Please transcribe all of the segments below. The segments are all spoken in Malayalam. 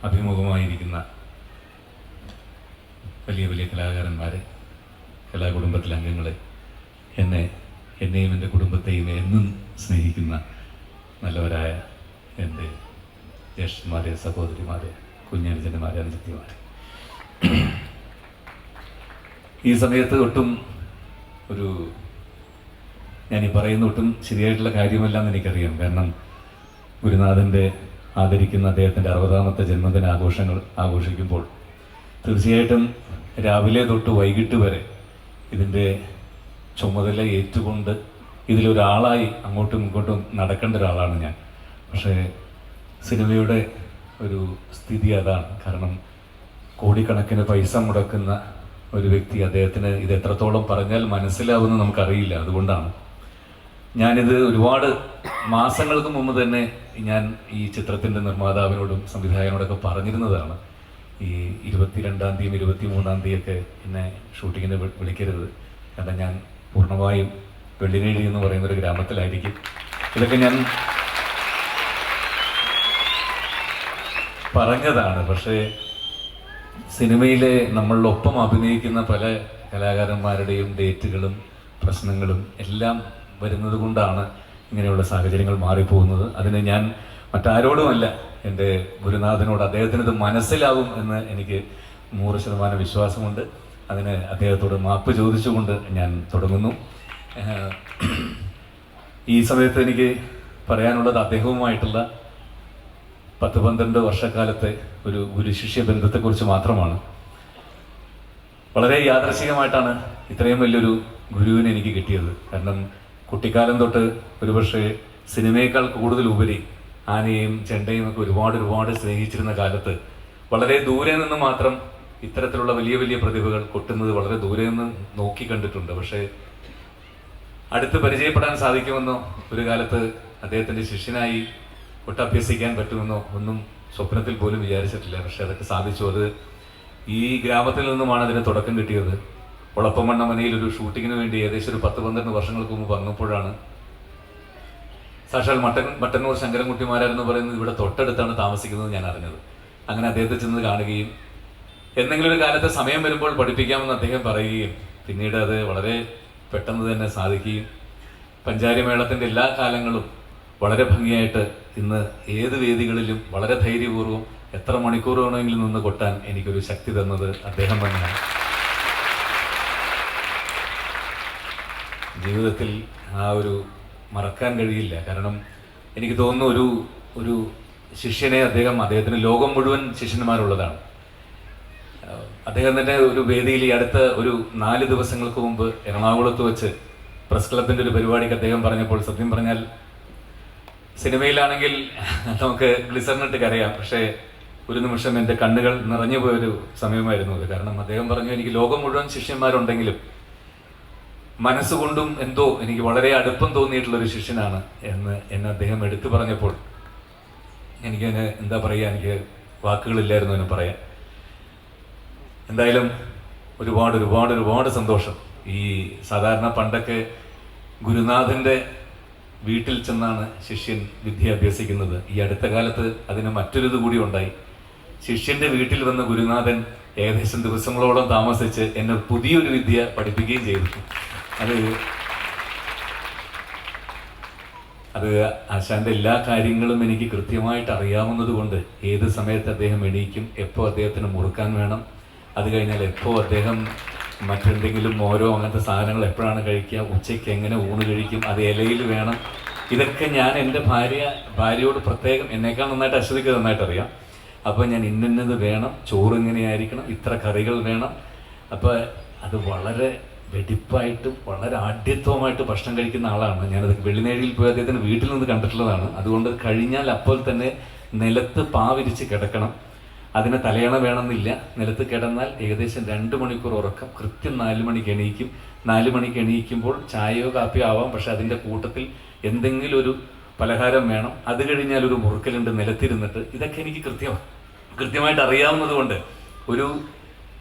അഭിമുഖമായിരിക്കുന്ന വലിയ വലിയ കലാകാരന്മാരെ, കലാകുടുംബത്തിലെ അംഗങ്ങളെ, എന്നെയും എൻ്റെ കുടുംബത്തെയും എന്നും സ്നേഹിക്കുന്ന നല്ലവരായ എൻ്റെ ജ്യേഷ്ഠന്മാരെ, സഹോദരിമാരെ, കുഞ്ഞനുജന്മാരെ, അനുജത്തിമാരെ, ഈ സമയത്ത് ഒട്ടും ഞാനീ പറയുന്ന ഒട്ടും ശരിയായിട്ടുള്ള കാര്യമല്ലെന്ന് എനിക്കറിയാം. കാരണം ഗുരുനാഥൻ്റെ ആദരിക്കുന്ന അദ്ദേഹത്തിൻ്റെ 60ാമത്തെ ജന്മദിന ആഘോഷങ്ങൾ ആഘോഷിക്കുമ്പോൾ തീർച്ചയായിട്ടും രാവിലെ തൊട്ട് വൈകിട്ട് വരെ ഇതിൻ്റെ ചുമതല ഏറ്റുകൊണ്ട് ഇതിലൊരാളായി അങ്ങോട്ടും ഇങ്ങോട്ടും നടക്കേണ്ട ഒരാളാണ് ഞാൻ. പക്ഷേ സിനിമയുടെ ഒരു സ്ഥിതി അതാണ്. കാരണം കോടിക്കണക്കിന് പൈസ മുടക്കുന്ന ഒരു വ്യക്തി, അദ്ദേഹത്തിന് ഇത് എത്രത്തോളം പറഞ്ഞാൽ മനസ്സിലാവുമെന്ന് നമുക്കറിയില്ല. അതുകൊണ്ടാണ് ഞാനിത് ഒരുപാട് മാസങ്ങൾക്ക് മുമ്പ് തന്നെ ഞാൻ ഈ ചിത്രത്തിൻ്റെ നിർമ്മാതാവിനോടും സംവിധായകനോടൊക്കെ പറഞ്ഞിരുന്നതാണ്. ഈ 22-ാം തീയതിയും 23-ാം തീയതിയൊക്കെ എന്നെ ഷൂട്ടിങ്ങിന് വിളിക്കരുത്, കാരണം ഞാൻ പൂർണ്ണമായും വെള്ളിനേഴി എന്ന് പറയുന്നൊരു ഗ്രാമത്തിലായിരിക്കും. ഇതൊക്കെ ഞാൻ പറഞ്ഞതാണ്. പക്ഷേ സിനിമയിലെ നമ്മളൊപ്പം അഭിനയിക്കുന്ന പല കലാകാരന്മാരുടെയും ഡേറ്റുകളും പ്രശ്നങ്ങളും എല്ലാം വരുന്നത് കൊണ്ടാണ് ഇങ്ങനെയുള്ള സാഹചര്യങ്ങൾ മാറിപ്പോകുന്നത്. അതിന് ഞാൻ മറ്റാരോടുമല്ല, എൻ്റെ ഗുരുനാഥനോട്, അദ്ദേഹത്തിന് ഇത് മനസ്സിലാവും എന്ന് എനിക്ക് 100% വിശ്വാസമുണ്ട്. അതിന് അദ്ദേഹത്തോട് മാപ്പ് ചോദിച്ചുകൊണ്ട് ഞാൻ തുടങ്ങുന്നു. ഈ സമയത്ത് എനിക്ക് പറയാനുള്ളത് അദ്ദേഹവുമായിട്ടുള്ള 10-12 വർഷക്കാലത്തെ ഒരു ഗുരുശിഷ്യ ബന്ധത്തെക്കുറിച്ച് മാത്രമാണ്. വളരെ യാദൃശ്ചികമായിട്ടാണ് ഇത്രയും വലിയൊരു ഗുരുവിനെ എനിക്ക് കിട്ടിയത്. കാരണം കുട്ടിക്കാലം തൊട്ട് ഒരുപക്ഷെ സിനിമയേക്കാൾ കൂടുതൽ ഉപരി ആനയും ചെണ്ടയും ഒക്കെ ഒരുപാട് സ്നേഹിച്ചിരുന്ന കാലത്ത് വളരെ ദൂരെ നിന്ന് മാത്രം ഇത്തരത്തിലുള്ള വലിയ വലിയ പ്രതിഭകൾ കൊട്ടുന്നത് വളരെ ദൂരെ നിന്ന് നോക്കി കണ്ടിട്ടുണ്ട്. പക്ഷേ അടുത്ത് പരിചയപ്പെടാൻ സാധിക്കുമെന്നോ ഒരു കാലത്ത് അദ്ദേഹത്തിൻ്റെ ശിഷ്യനായി കൊട്ടഭ്യസിക്കാൻ പറ്റുമെന്നോ ഒന്നും സ്വപ്നത്തിൽ പോലും വിചാരിച്ചിട്ടില്ല. പക്ഷെ അതൊക്കെ സാധിച്ചു. അത് ഈ ഗ്രാമത്തിൽ നിന്നുമാണ് അതിന് തുടക്കം കിട്ടിയത്. ഒളപ്പമണ്ണമനയിൽ ഒരു ഷൂട്ടിങ്ങിന് വേണ്ടി ഏകദേശം ഒരു 10-12 വർഷങ്ങൾക്ക് മുമ്പ് വന്നപ്പോഴാണ് സാക്ഷാൽ മട്ടന്നൂർ ശങ്കരൻകുട്ടിമാരാരെന്ന് പറയുന്നത് ഇവിടെ തൊട്ടടുത്താണ് താമസിക്കുന്നത് ഞാൻ അറിഞ്ഞത്. അങ്ങനെ അദ്ദേഹത്തെ ചെന്ന് കാണുകയും എന്തെങ്കിലും ഒരു കാലത്ത് സമയം വരുമ്പോൾ പഠിപ്പിക്കാമെന്ന് അദ്ദേഹം പറയുകയും പിന്നീട് അത് വളരെ പെട്ടെന്ന് തന്നെ സാധിക്കുകയും പഞ്ചാരിമേളത്തിൻ്റെ എല്ലാ കാലങ്ങളും വളരെ ഭംഗിയായിട്ട് ഇന്ന് ഏത് വേദികളിലും വളരെ ധൈര്യപൂർവ്വം എത്ര മണിക്കൂർ വേണമെങ്കിലും നിന്ന് കൊട്ടാൻ എനിക്കൊരു ശക്തി തന്നത് അദ്ദേഹം തന്നെയാണ്. ജീവിതത്തിൽ ആ ഒരു മറക്കാൻ കഴിയില്ല. കാരണം എനിക്ക് തോന്നുന്നു ഒരു ശിഷ്യനെ അദ്ദേഹത്തിന് ലോകം മുഴുവൻ ശിഷ്യന്മാരുള്ളതാണ്. അദ്ദേഹം തന്നെ ഒരു വേദിയിൽ ഈ അടുത്ത ഒരു 4 ദിവസങ്ങൾക്ക് മുമ്പ് എറണാകുളത്ത് വെച്ച് പ്രസ് ക്ലബിൻ്റെ ഒരു പരിപാടിക്ക് അദ്ദേഹം പറഞ്ഞപ്പോൾ സത്യം പറഞ്ഞാൽ സിനിമയിലാണെങ്കിൽ നമുക്ക് ഗ്ലിസറിനിട്ട് കരയാം, പക്ഷേ ഒരു നിമിഷം എൻ്റെ കണ്ണുകൾ നിറഞ്ഞു പോയൊരു സമയമായിരുന്നു അത്. കാരണം അദ്ദേഹം പറഞ്ഞു, എനിക്ക് ലോകം മുഴുവൻ ശിഷ്യന്മാരുണ്ടെങ്കിലും മനസ്സുകൊണ്ടും എന്തോ എനിക്ക് വളരെ അടുപ്പം തോന്നിയിട്ടുള്ളൊരു ശിഷ്യനാണ് എന്നെ അദ്ദേഹം എടുത്തു പറഞ്ഞപ്പോൾ എനിക്കതിന് എന്താ പറയുക, എനിക്ക് വാക്കുകളില്ലായിരുന്നു എന്ന് പറയാൻ. എന്തായാലും ഒരുപാട് സന്തോഷം. ഈ സാധാരണ പണ്ടൊക്കെ ഗുരുനാഥൻ്റെ വീട്ടിൽ ചെന്നാണ് ശിഷ്യൻ വിദ്യ അഭ്യസിക്കുന്നത്. ഈ അടുത്ത കാലത്ത് അതിന് മറ്റൊരിത് കൂടി ഉണ്ടായി. ശിഷ്യന്റെ വീട്ടിൽ വന്ന് ഗുരുനാഥൻ ഏകദേശം ദിവസങ്ങളോളം താമസിച്ച് എന്നെ പുതിയൊരു വിദ്യ പഠിപ്പിക്കുകയും ചെയ്തു. അത് ആശാന്റെ എല്ലാ കാര്യങ്ങളും എനിക്ക് കൃത്യമായിട്ട് അറിയാവുന്നത് കൊണ്ട് ഏത് സമയത്ത് അദ്ദേഹം എണീക്കും, എപ്പോൾ അദ്ദേഹത്തിന് മുറുക്കാൻ വേണം, അത് കഴിഞ്ഞാൽ എപ്പോൾ അദ്ദേഹം മറ്റെന്തെങ്കിലും മോരോ അങ്ങനത്തെ സാധനങ്ങൾ എപ്പോഴാണ് കഴിക്കുക, ഉച്ചയ്ക്ക് എങ്ങനെ ഊണ് കഴിക്കും, അത് ഇലയിൽ വേണം. ഇതൊക്കെ ഞാൻ എൻ്റെ ഭാര്യയോട് പ്രത്യേകം, എന്നേക്കാൾ നന്നായിട്ട് അശ്വതിക്ക് നന്നായിട്ട് അറിയാം. അപ്പോൾ ഞാൻ ഇന്നത് വേണം, ചോറ് ഇങ്ങനെയായിരിക്കണം, ഇത്ര കറികൾ വേണം. അപ്പോൾ അത് വളരെ വെടിപ്പായിട്ടും വളരെ ആഢ്യത്വമായിട്ട് ഭക്ഷണം കഴിക്കുന്ന ആളാണ്. ഞാനത് വെള്ളിനേഴിയിൽ പോയി അദ്ദേഹത്തിന് വീട്ടിൽ നിന്ന് കണ്ടിട്ടുള്ളതാണ്. അതുകൊണ്ട് കഴിഞ്ഞാൽ അപ്പോൾ തന്നെ നിലത്ത് പാവിരിച്ച് കിടക്കണം. അതിന് തലയണ വേണമെന്നില്ല. നിലത്ത് കിടന്നാൽ ഏകദേശം 2 മണിക്കൂർ ഉറക്കം. കൃത്യം 4 മണിക്ക് എണീക്കും. 4 മണിക്ക് എണീക്കുമ്പോൾ ചായയോ കാപ്പിയോ ആവാം, പക്ഷെ അതിൻ്റെ കൂട്ടത്തിൽ എന്തെങ്കിലും ഒരു പലഹാരം വേണം. അത് കഴിഞ്ഞാൽ ഒരു മുറുക്കലുണ്ട് നിലത്തിരുന്നിട്ട്. ഇതൊക്കെ എനിക്ക് കൃത്യമായിട്ട് അറിയാവുന്നത് കൊണ്ട് ഒരു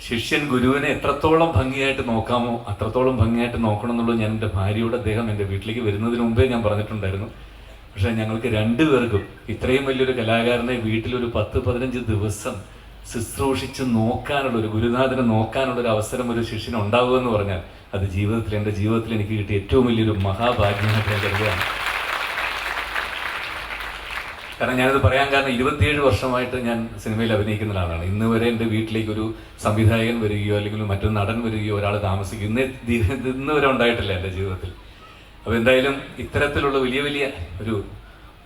ശിഷ്യൻ ഗുരുവിനെ എത്രത്തോളം ഭംഗിയായിട്ട് നോക്കാമോ അത്രത്തോളം ഭംഗിയായിട്ട് നോക്കണം എന്നുള്ളത് ഞാൻ എൻ്റെ ഭാര്യയോട് അദ്ദേഹം എൻ്റെ വീട്ടിലേക്ക് വരുന്നതിന് മുമ്പേ ഞാൻ പറഞ്ഞിട്ടുണ്ടായിരുന്നു. പക്ഷേ ഞങ്ങൾക്ക് രണ്ടുപേർക്കും ഇത്രയും വലിയൊരു കലാകാരനെ വീട്ടിലൊരു 10-15 ദിവസം ശുശ്രൂഷിച്ച് നോക്കാനുള്ള, ഒരു ഗുരുനാഥനെ നോക്കാനുള്ള ഒരു അവസരം ഒരു ശിഷ്യന് ഉണ്ടാവുക എന്ന് പറഞ്ഞാൽ അത് എൻ്റെ ജീവിതത്തിൽ എനിക്ക് കിട്ടിയ ഏറ്റവും വലിയൊരു മഹാഭാഗ്യമായിട്ട് ഞാൻ കരുതുകയാണ്. കാരണം ഞാനത് പറയാൻ കാരണം 27 വർഷമായിട്ട് ഞാൻ സിനിമയിൽ അഭിനയിക്കുന്ന ഒരാളാണ്. ഇന്ന് വരെ എൻ്റെ വീട്ടിലേക്ക് ഒരു സംവിധായകൻ വരികയോ അല്ലെങ്കിൽ മറ്റൊരു നടൻ വരികയോ ഒരാൾ താമസിക്കും ഇന്ന് വരെ ഉണ്ടായിട്ടില്ല എൻ്റെ ജീവിതത്തിൽ. അപ്പോൾ എന്തായാലും ഇത്തരത്തിലുള്ള വലിയ വലിയ ഒരു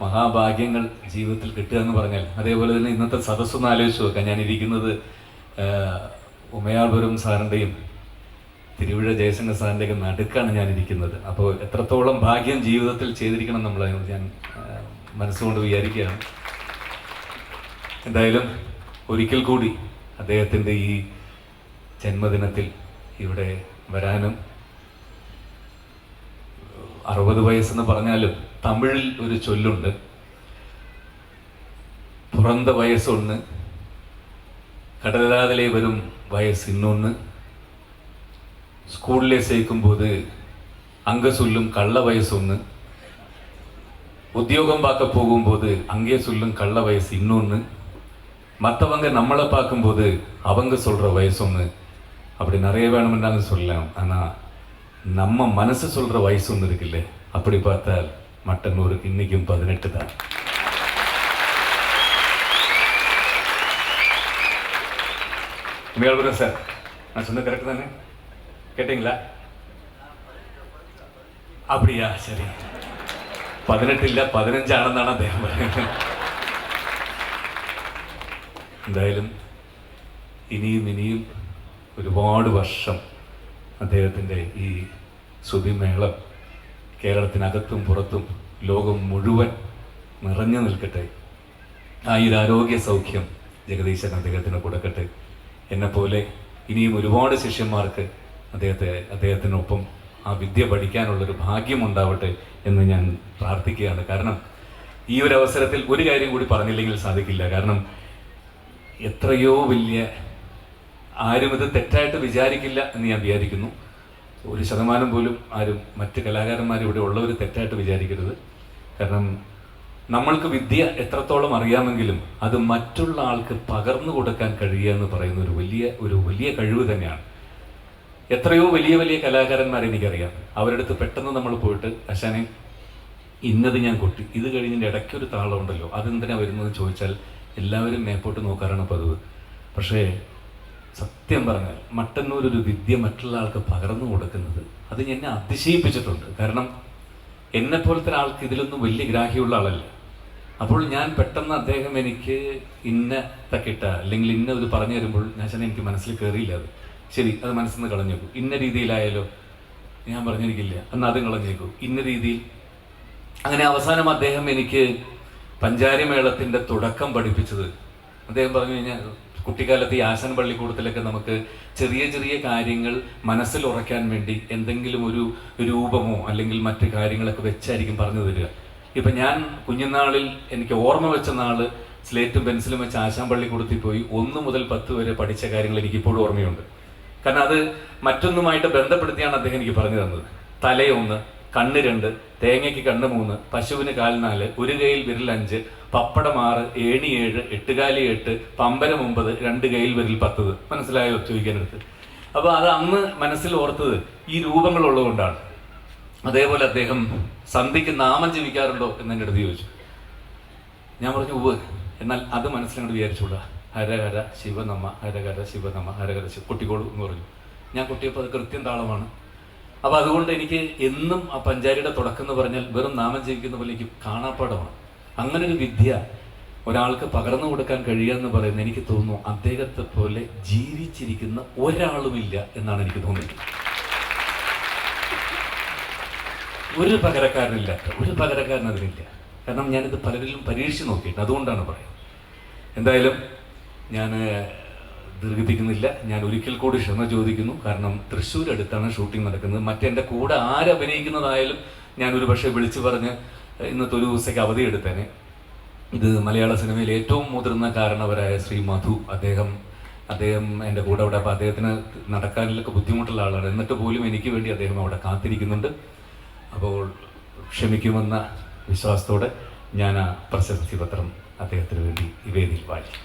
മഹാഭാഗ്യങ്ങൾ ജീവിതത്തിൽ കിട്ടുക എന്ന് പറഞ്ഞാൽ, അതേപോലെ തന്നെ ഇന്നത്തെ സദസ്സൊന്ന് ആലോചിച്ച് നോക്കാം. ഞാൻ ഇരിക്കുന്നത് ഉമയാൾപുരം സാറിൻ്റെയും തിരുവിഴ ജയശങ്കർ സാറിൻ്റെയൊക്കെ നടുക്കാണ് ഞാൻ ഇരിക്കുന്നത്. അപ്പോൾ എത്രത്തോളം ഭാഗ്യം ജീവിതത്തിൽ ചെയ്തിരിക്കണം നമ്മൾ ഞാൻ മനസ്സുകൊണ്ട് വിചാരിക്കുകയാണ്. എന്തായാലും ഒരിക്കൽ കൂടി അദ്ദേഹത്തിൻ്റെ ഈ ജന്മദിനത്തിൽ ഇവിടെ വരാനും, 60 വയസ്സെന്ന് പറഞ്ഞാലും തമിഴിൽ ഒരു ചൊല്ലുണ്ട്, പുറന്ത വയസ്സൊന്ന് കടലാതിലെ വരും വയസ്സ് ഇന്നൊന്ന്, സ്കൂളിലെ சேர்க்கும்போது அங்கே சொல்லும் கள்ள வயசு ஒன்று, உத்தியோகம் பார்க்க போகும்போது அங்கே சொல்லும் கள்ள வயசு இன்னொன்று, மற்றவங்க நம்மளை பார்க்கும்போது அவங்க சொல்கிற வயசு ஒன்று. அப்படி நிறைய வேணுமென்றாலும் சொல்லலாம். ஆனால் நம்ம மனசு சொல்கிற வயசு ஒன்று இருக்குல்ல, அப்படி பார்த்தால் மட்டன்னூருக்கு இன்றைக்கும் 18 தான். உமையாள்புரம் சார், நான் சொன்னது கரெக்டு தானே? கேட்டீங்களா? அப்படியா? சரி, 18 ഇല്ല 15 ആണെന്നാണ് അദ്ദേഹം പറയുന്നത്. എന്തായാലും ഇനിയും ഒരുപാട് വർഷം അദ്ദേഹത്തിൻ്റെ ഈ ശ്രുതിമേളം കേരളത്തിനകത്തും പുറത്തും ലോകം മുഴുവൻ നിറഞ്ഞു നിൽക്കട്ടെ. ആയുരാരോഗ്യ സൗഖ്യം ജഗദീശൻ അദ്ദേഹത്തിന് കൊടുക്കട്ടെ. എന്നെപ്പോലെ ഇനിയും ഒരുപാട് ശിഷ്യന്മാർക്ക് അദ്ദേഹത്തിനൊപ്പം ആ വിദ്യ പഠിക്കാനുള്ളൊരു ഭാഗ്യമുണ്ടാവട്ടെ എന്ന് ഞാൻ പ്രാർത്ഥിക്കുകയാണ്. കാരണം ഈ ഒരു അവസരത്തിൽ ഒരു കാര്യം കൂടി പറഞ്ഞില്ലെങ്കിൽ സാധിക്കില്ല. കാരണം എത്രയോ വലിയ, ആരും ഇത് തെറ്റായിട്ട് വിചാരിക്കില്ല എന്ന് ഞാൻ വിചാരിക്കുന്നു. 1% പോലും ആരും, മറ്റ് കലാകാരന്മാർ ഇവിടെ ഉള്ളവർ തെറ്റായിട്ട് വിചാരിക്കരുത്. കാരണം നമ്മൾക്ക് വിദ്യ എത്രത്തോളം അറിയാമെങ്കിലും അത് മറ്റുള്ള ആൾക്ക് പകർന്നു കൊടുക്കാൻ കഴിയുക എന്ന് പറയുന്ന ഒരു വലിയ കഴിവ് തന്നെയാണ്. എത്രയോ വലിയ കലാകാരന്മാരെ എനിക്കറിയാം. അവരുടെ അടുത്ത് പെട്ടെന്ന് നമ്മൾ പോയിട്ട്, അശാനെ ഇന്നത് ഞാൻ കൊട്ടി, ഇത് കഴിഞ്ഞതിൻ്റെ ഇടയ്ക്കൊരു താളമുണ്ടല്ലോ, അതെന്തിനാ വരുന്നത് ചോദിച്ചാൽ എല്ലാവരും മേപ്പോട്ട് നോക്കാറാണ് പതിവ്. പക്ഷേ സത്യം പറഞ്ഞാൽ മട്ടന്നൂർ ഒരു വിദ്യ മറ്റുള്ള ആൾക്ക് പകർന്നു കൊടുക്കുന്നത് അത് എന്നെ അതിശയിപ്പിച്ചിട്ടുണ്ട്. കാരണം എന്നെപ്പോലത്തെ ആൾക്ക് ഇതിലൊന്നും വലിയ ഗ്രാഹ്യമുള്ള ആളല്ല. അപ്പോൾ ഞാൻ പെട്ടെന്ന് അദ്ദേഹം എനിക്ക് ഇന്ന തക്കിട്ട അല്ലെങ്കിൽ ഇന്ന ഇത് പറഞ്ഞു തരുമ്പോൾ ഞാൻ എനിക്ക് മനസ്സിൽ കയറിയില്ല. അത് ശരി, അത് മനസ്സിൽ നിന്ന് കളഞ്ഞേക്കൂ. ഇന്ന രീതിയിലായാലോ ഞാൻ പറഞ്ഞിരിക്കില്ല, എന്നാൽ അതും കളഞ്ഞേക്കൂ, ഇന്ന രീതിയിൽ. അങ്ങനെ അവസാനം അദ്ദേഹം എനിക്ക് പഞ്ചാരിമേളത്തിൻ്റെ തുടക്കം പഠിപ്പിച്ചത്, അദ്ദേഹം പറഞ്ഞു കഴിഞ്ഞാൽ കുട്ടിക്കാലത്ത് ഈ ആശാൻ പള്ളിക്കൂടത്തിലൊക്കെ നമുക്ക് ചെറിയ കാര്യങ്ങൾ മനസ്സിൽ ഉറയ്ക്കാൻ വേണ്ടി എന്തെങ്കിലും ഒരു രൂപമോ അല്ലെങ്കിൽ മറ്റു കാര്യങ്ങളൊക്കെ വെച്ചായിരിക്കും പറഞ്ഞു തരിക. ഇപ്പം ഞാൻ കുഞ്ഞുനാളിൽ എനിക്ക് ഓർമ്മ വെച്ച നാള് സ്ലേറ്റും പെൻസിലും വെച്ച് ആശാൻ പള്ളിക്കൂടത്തിൽ പോയി 1 മുതൽ 10 വരെ പഠിച്ച കാര്യങ്ങൾ എനിക്കിപ്പോഴും ഓർമ്മയുണ്ട്. കാരണം അത് മറ്റൊന്നുമായിട്ട് ബന്ധപ്പെടുത്തിയാണ് അദ്ദേഹം എനിക്ക് പറഞ്ഞു തന്നത്. തലയൊന്ന്, കണ്ണ് 2, തേങ്ങയ്ക്ക് കണ്ണ് 3, പശുവിന് കാൽ 4, ഒരു കൈയിൽ വിരൽ 5, പപ്പടം 6, ഏണി 7, എട്ടുകാലി 8, പമ്പരം 9, 2 കൈയിൽ വിരൽ 10. മനസ്സിലായോ ചോദിക്കാനെടുത്ത്? അപ്പോൾ അത് അന്ന് മനസ്സിൽ ഓർത്തത് ഈ രൂപങ്ങളുള്ളതുകൊണ്ടാണ്. അതേപോലെ അദ്ദേഹം സന്ധിക്ക് നാമം ജപിക്കാറുണ്ടോ എന്ന് എൻ്റെ അടുത്ത് ചോദിച്ചു. ഞാൻ പറഞ്ഞു ഉവ്വ്. എന്നാൽ അത് മനസ്സിലങ്ങോട്ട് വിചാരിച്ചുകൂടാ. ഹരഹര ശിവനമ, ഹരഹര ശിവനമ, ഹരഹര ശിവ, കൊട്ടിക്കോളൂ എന്ന് പറഞ്ഞു. ഞാൻ കൊട്ടിയപ്പോൾ അത് കൃത്യം താളമാണ്. അപ്പോൾ അതുകൊണ്ട് എനിക്ക് എന്നും ആ പഞ്ചാരിയുടെ തുടക്കം എന്ന് പറഞ്ഞാൽ വെറും നാമം ജപിക്കുന്ന പോലെ എനിക്ക് കാണാപ്പാടമാണ്. അങ്ങനൊരു വിദ്യ ഒരാൾക്ക് പകർന്നു കൊടുക്കാൻ കഴിയുക എന്ന് പറയുന്നത് എനിക്ക് തോന്നുന്നു അദ്ദേഹത്തെ പോലെ ജീവിച്ചിരിക്കുന്ന ഒരാളുമില്ല എന്നാണ് എനിക്ക് തോന്നിയത്. ഒരു പകരക്കാരൻ അതിനില്ല. കാരണം ഞാനിത് പലരിലും പരീക്ഷിച്ച് നോക്കിയിട്ട് അതുകൊണ്ടാണ് പറയുന്നത്. എന്തായാലും ഞാൻ ദീർഘിപ്പിക്കുന്നില്ല. ഞാൻ ഒരിക്കൽ കൂടി ക്ഷമ ചോദിക്കുന്നു. കാരണം തൃശ്ശൂർ അടുത്താണ് ഷൂട്ടിംഗ് നടക്കുന്നത്. മറ്റെൻ്റെ കൂടെ ആരഭിനയിക്കുന്നതായാലും ഞാൻ ഒരു പക്ഷേ വിളിച്ചു പറഞ്ഞ് ഇന്നത്തെ ഒരു ദിവസത്തേക്ക് അവധി എടുത്തേനെ. ഇത് മലയാള സിനിമയിൽ ഏറ്റവും മുതിർന്ന കാരണവരായ ശ്രീ മധു, അദ്ദേഹം എൻ്റെ കൂടെ അവിടെ. അപ്പോൾ അദ്ദേഹത്തിന് നടക്കാനിലൊക്കെ ബുദ്ധിമുട്ടുള്ള ആളാണ്. എന്നിട്ട് പോലും എനിക്ക് വേണ്ടി അദ്ദേഹം അവിടെ കാത്തിരിക്കുന്നുണ്ട്. അപ്പോൾ ക്ഷമിക്കുമെന്ന വിശ്വാസത്തോടെ ഞാൻ ആ പ്രശസ്തി പത്രം അദ്ദേഹത്തിന് വേണ്ടി ഈ വേദിയിൽ വായിക്കും.